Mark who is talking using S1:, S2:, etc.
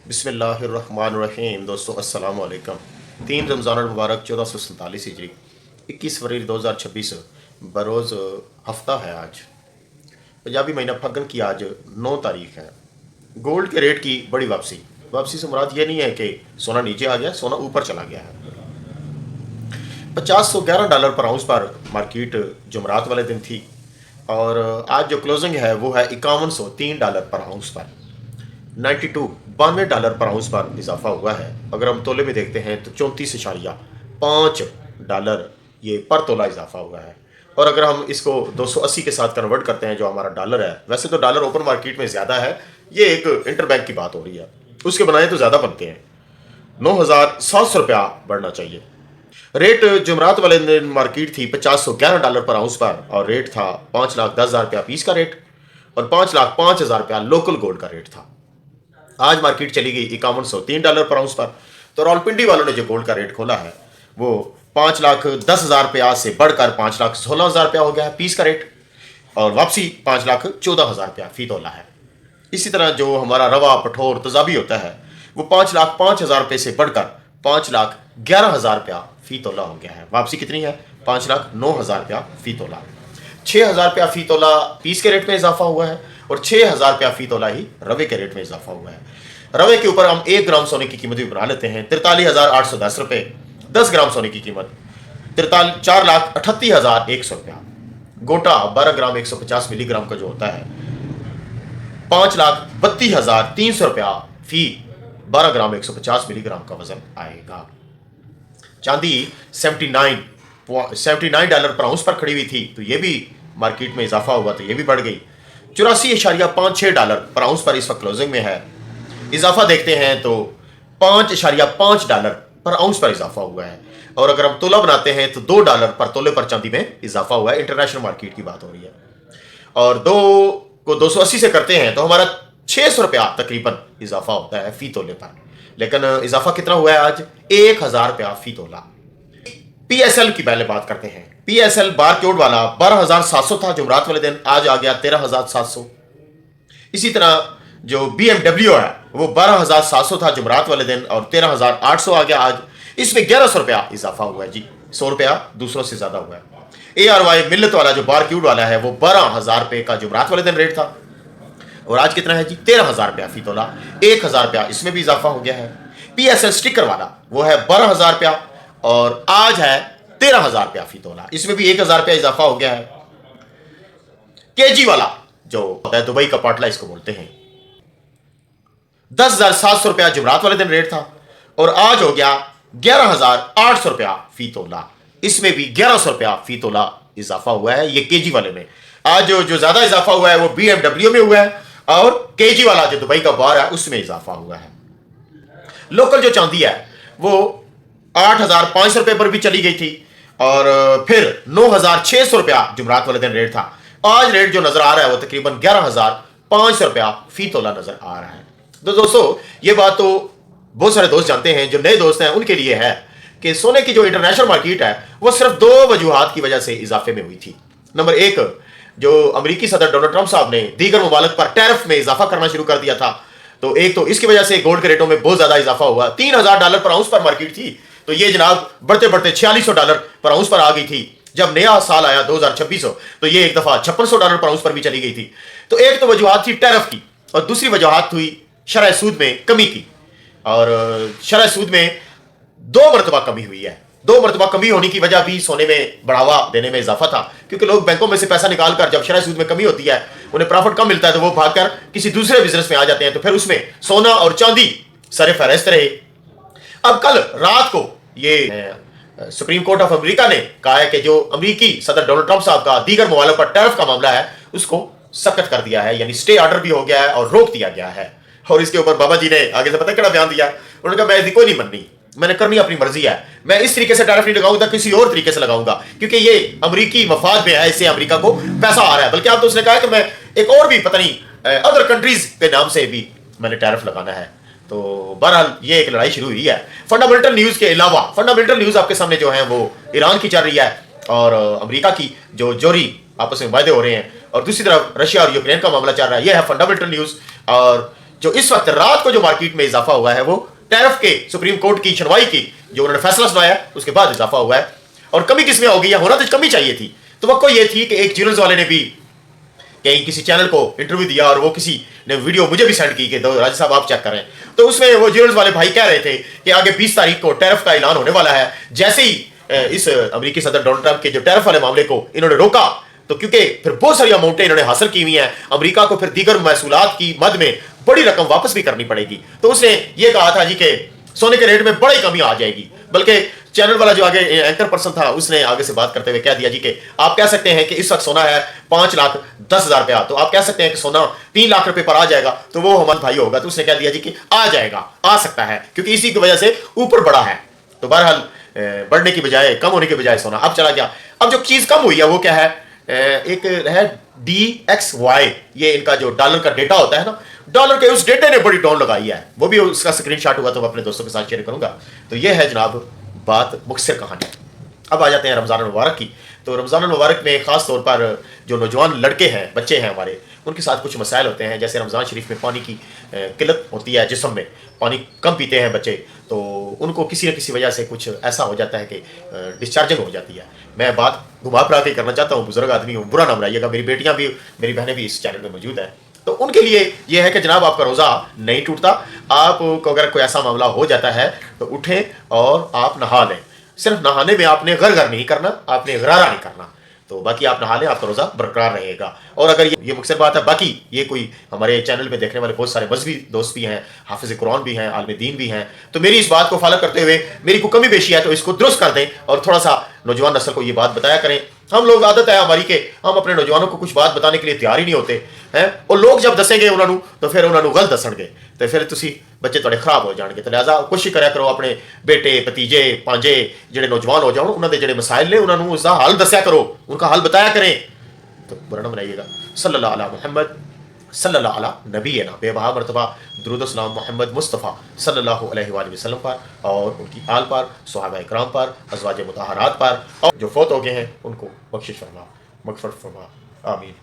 S1: बिस्मिल्लाहिर्रहमानिर्रहीम। दोस्तों अस्सलाम वालेकुम। 3 रमज़ान मुबारक 1447 हिजरी 21 फरवरी 2026 बरोज़ हफ्ता है। आज पंजाबी महीना फग्गन की आज 9 तारीख है। गोल्ड के रेट की बड़ी वापसी। वापसी से मुराद ये नहीं है कि सोना नीचे आ गया, सोना ऊपर चला गया है। 5011 डॉलर पर आउंस पर मार्केट जुमरात वाले दिन थी और आज जो क्लोजिंग है वो है 5103 डॉलर पर आउंस पर। 92 डॉलर पर आउंस पर इजाफा हुआ है। अगर हम तोले में देखते हैं तो 34.5 डॉलर ये पर तोला इजाफा हुआ है। और अगर हम इसको 280 के साथ कन्वर्ट करते हैं जो हमारा डॉलर है, वैसे तो डॉलर ओपन मार्केट में ज़्यादा है, ये एक इंटरबैंक की बात हो रही है, उसके बनाए तो ज़्यादा बनते हैं। 9,700 रुपया बढ़ना चाहिए। रेट जुमरात वाले दिन मार्केट थी 5011 डॉलर पर आउंस पर और रेट था 5,10,000 रुपया पीस का रेट और 5,05,000 रुपया लोकल गोल्ड का रेट था। आज मार्केट चली गई 5103 डॉलर पर आउंस पर। तो रावलपिंडी वालों ने जो गोल्ड का रेट खोला है वो 5,10,000 रुपया से बढ़कर 5,16,000 रुपया हो गया है पीस का रेट और वापसी 5,14,000 रुपया फी तोला है। इसी तरह जो हमारा रवा पठोर तजाबी होता है वो 5,05,000 रुपये से बढ़कर 5,11,000 रुपया फी तोला हो गया है। वापसी कितनी है? 5,09,000 रुपया फी तोला। 6,000 रुपया फी तोला पीस के रेट में इजाफा हुआ है और 6,000 रुपया फी तोला ही रवे के रेट में इजाफा हुआ है। रवे के ऊपर हम 1 ग्राम सोने की कीमत भी बना लेते हैं 43,810 रुपये। 10 ग्राम सोने की कीमत 4,38,100 रुपया। गोटा 12 ग्राम 150 मिलीग्राम का जो होता है 5,32,300 रुपया फी 12 ग्राम 150 मिलीग्राम का वजन आएगा। चांदी 79 डॉलर पर आउंस पर खड़ी हुई थी तो ये भी मार्केट में इजाफा हुआ तो ये भी बढ़ गई। 84.56 डॉलर पर आउंस पर इस वक्त क्लोजिंग में है। इजाफा देखते हैं तो 5.5 डॉलर पर आउंस पर इजाफा हुआ है और अगर हम तोला बनाते हैं तो 2 डॉलर पर तोले पर चांदी में इजाफा हुआ है। इंटरनेशनल मार्केट की बात हो रही है और 2 को 280 से करते हैं तो हमारा 600 रुपया तकरीबन इजाफा होता है फी तोले पर। लेकिन इजाफा कितना हुआ है आज? 1,000 रुपया फी तोला। पीएसएल की पहले बात करते हैं। पीएसएल बार कोड वाला 12,700 था जुमरात वाले दिन, आज आ गया 13,700। इसी तरह जो बीएमडब्ल्यू है वो 12,700 था जुमरात वाले दिन और 13,800 आ गया आज। इसमें 1,100 रुपया इजाफा हुआ है जी, 100 रुपया दूसरों से ज्यादा हुआ है। ARY मिल्लत वाला जो बार क्यूड वाला है वो 12,000 रुपये का जुमरात वाले दिन रेट था और आज कितना है जी? 13,000 रुपया फी तोला। 1,000 रुपया इसमें भी इजाफा हो गया है। पीएसएल स्टिकर वाला वो है 12,000 रुपया और आज है 13,000 रुपया फी तोला, इसमें भी 1,000 रुपया इजाफा हो गया है। केजी वाला जो होता है दुबई का पाटला इसको बोलते हैं, 10,700 रुपया जुमरात वाले दिन रेट था और आज हो गया 11,800 रुपया फी तोला, इसमें भी 1,100 रुपया फी तोला इजाफा हुआ है। ये केजी वाले में आज जो ज्यादा इजाफा हुआ है वो बीएमडब्ल्यू में हुआ है और केजी वाला जो दुबई का बार है उसमें इजाफा हुआ है। लोकल जो चांदी है वो 8,500 रुपये पर भी चली गई थी और फिर 9,600 रुपया जुमरात वाले दिन रेट था। आज रेट जो नजर आ रहा है वो तकरीबन 11,500 रुपया फी तोला नजर आ रहा है। तो दोस्तों ये बात तो बहुत सारे दोस्त जानते हैं, जो नए दोस्त हैं उनके लिए है कि सोने की जो इंटरनेशनल मार्केट है वो सिर्फ 2 वजूहात की वजह से इजाफे में हुई थी। नंबर 1, जो अमेरिकी सदर डोनाल्ड ट्रंप साहब ने दीगर ममालिक पर टैरिफ में इजाफा करना शुरू कर दिया था, तो एक तो इसकी वजह से गोल्ड के रेटों में बहुत ज्यादा इजाफा हुआ। 3,000 डॉलर पर आउंस पर मार्केट थी तो ये जनाब बढ़ते बढ़ते 4,600 डॉलर पर आउंस पर आ गई थी। जब नया साल आया 2026 तो ये एक दफा 5,600 डॉलर पर आउंस पर भी चली गई थी। तो एक तो वजूहात थी टैरिफ की और दूसरी वजूहात हुई शरह सूद में कमी की और शरह सूद में 2 मरतबा कमी हुई है। 2 मरतबा कमी होने की वजह भी सोने में बढ़ावा देने में इजाफा था, क्योंकि लोग बैंकों में से पैसा निकालकर जब शरह सूद में कमी होती है उन्हें प्रॉफिट कम मिलता है तो वो भागकर किसी दूसरे बिजनेस में आ जाते हैं, तो फिर उसमें सोना और चांदी सरे फहरिस्त रहे। अब कल रात को ये सुप्रीम कोर्ट ऑफ अमेरिका ने कहा है कि जो अमेरिकी सदर डोनाल्ड ट्रंप साहब का दीगर ममालिक पर टैरिफ का मामला है उसको सख्त कर दिया है, यानी स्टे ऑर्डर भी हो गया है और रोक दिया गया है। और इसके ऊपर बाबा जी ने आगे से पता क्या बयान दिया? उन्होंने कहा मैं कोई नहीं मननी, मैंने करनी अपनी मर्जी है, मैं इस तरीके से टैरिफ नहीं लगाऊंगा, किसी और तरीके से लगाऊंगा क्योंकि ये अमेरिकी मफाद में है, इससे अमेरिका को पैसा आ रहा है। बल्कि आप तो उसने कहा कि मैं एक और भी पता नहीं अदर कंट्रीज के नाम से भी मैंने टैरिफ लगाना है। तो बहरहाल ये एक लड़ाई शुरू हुई है। फंडामेंटल न्यूज के अलावा फंडामेंटल न्यूज आपके सामने जो है वो ईरान की चल रही है और अमेरिका की जो जोरी आपस में वायदे हो रहे हैं और दूसरी तरफ रशिया और यूक्रेन का मामला चल रहा है। यह है फंडामेंटल न्यूज और जो इस वक्त रात को जो मार्केट में इजाफा हुआ है वो टैरिफ के सुप्रीम कोर्ट की सुनवाई की जो उन्होंने फैसला सुनाया उसके बाद इजाफा हुआ है। और कमी किसमें हो गई है, होना तो कमी चाहिए थी। तो वक्को ये थी कि एक ज्वेलर्स वाले ने भी कहीं किसी चैनल को इंटरव्यू दिया और वो किसी ने वीडियो मुझे भी सेंड की कि राजा साहब आप चेक करें, तो उसमें वो ज्वेलर्स वाले भाई कह रहे थे कि आगे 20 तारीख को टैरिफ का ऐलान होने वाला है। जैसे ही इस अमेरिकी सदर डोनाल्ड ट्रंप के जो टैरिफ वाले मामले को इन्होंने रोका, तो क्योंकि फिर बहुत सारी अमाउंटें इन्होंने हासिल की हुई हैं, अमेरिका को फिर दीगर महसूलात की मद में बड़ी रकम वापस भी करनी पड़ेगी। तो उसने ये कहा था जी कि सोने के रेट में बड़ी कमी आ जाएगी। बल्कि चैनल वाला जो आगे एंकर पर्सन था उसने आगे से बात करते हुए कह दिया जी कि आप कह सकते हैं कि इस वक्त सोना है 5,10,000 रुपया, तो आप कह सकते हैं कि सोना 3 लाख रुपए पर आ जाएगा तो वो हमारा भाई होगा। तो उसने कह दिया जी कि आ जाएगा, आ सकता है, क्योंकि इसी की वजह से ऊपर बढ़ा है। तो बहरहाल बढ़ने की बजाय, कम होने की बजाय सोना अब चला गया। अब जो चीज कम हुई है वो क्या है, एक है DXY, ये इनका जो डॉलर का डेटा होता है ना, डॉलर के उस डेटे ने बड़ी टोन लगाई है। वो भी उसका स्क्रीनशॉट हुआ तो मैं अपने दोस्तों के साथ शेयर करूंगा। तो ये है जनाब बात मुख्तसर कहानी। अब आ जाते हैं रमज़ान मुबारक की। तो रमज़ान मुबारक में ख़ास तौर पर जो नौजवान लड़के हैं, बच्चे हैं हमारे, उनके साथ कुछ मसाइल होते हैं। जैसे रमज़ान शरीफ में पानी की किल्लत होती है, जिस्म में पानी कम पीते हैं बच्चे, तो उनको किसी न किसी वजह से कुछ ऐसा हो जाता है कि डिस्चार्जिंग हो जाती है। मैं बात घुमा फिरा के करना चाहता हूँ, बुजुर्ग आदमी हूँ, बुरा ना बनाइएगा। मेरी बेटियाँ भी, मेरी बहनें भी इस चैनल में मौजूद हैं। तो उनके लिए यह है कि जनाब आपका रोज़ा नहीं टूटता। आपको अगर कोई ऐसा मामला हो जाता है तो उठें और आप नहा लें। सिर्फ नहाने में आपने घर नहीं करना, आपने गरारा नहीं करना। तो बाकी आप नहा लें, आपका रोज़ा बरकरार रहेगा। और अगर ये मुख्तसर बात है, बाकी ये कोई हमारे चैनल पे देखने वाले बहुत सारे मजहबी दोस्त भी हैं, हाफिज़ कुरान भी हैं, आलिम दीन भी हैं, तो मेरी इस बात को फॉलो करते हुए मेरी कोई कमी बेशी है तो इसको दुरुस्त कर दें और थोड़ा सा नौजवान नस्ल को ये बात बताया करें। हम लोग आदत है हमारी के हम अपने नौजवानों को कुछ बात बताने के लिए तैयार ही नहीं होते हैं, और लोग जब दसेंगे उन्होंने तो फिर उन्होंने गलत दसणगे, तो फिर तुसी बच्चे थोड़े खराब हो जाएंगे। तो लिहाजा कोशिश करा करो अपने बेटे भतीजे पांजे ਜਿਹੜੇ नौजवान हो जाओ उन्होंने ਜਿਹੜੇ मसाइल ने उन्होंने उसका हल दसिया करो, उनका हल बताया करें। तो बुरा ना बनाइएगा। सल्लल्लाहु अला मुहम्मद सल्लल्लाहु अला नबीना, बेबहा मरतबा दुरूद व सलाम मोहम्मद मुस्तफ़ा सल्लल्लाहु अलैहि वसल्लम पर और उनकी आल पर, सहाबा इकराम पर, अज़वाज मुतहरात पर, और जो फौत हो गए हैं उनको बख्शिश फरमा, मग़फ़िरत फरमा। आमीन।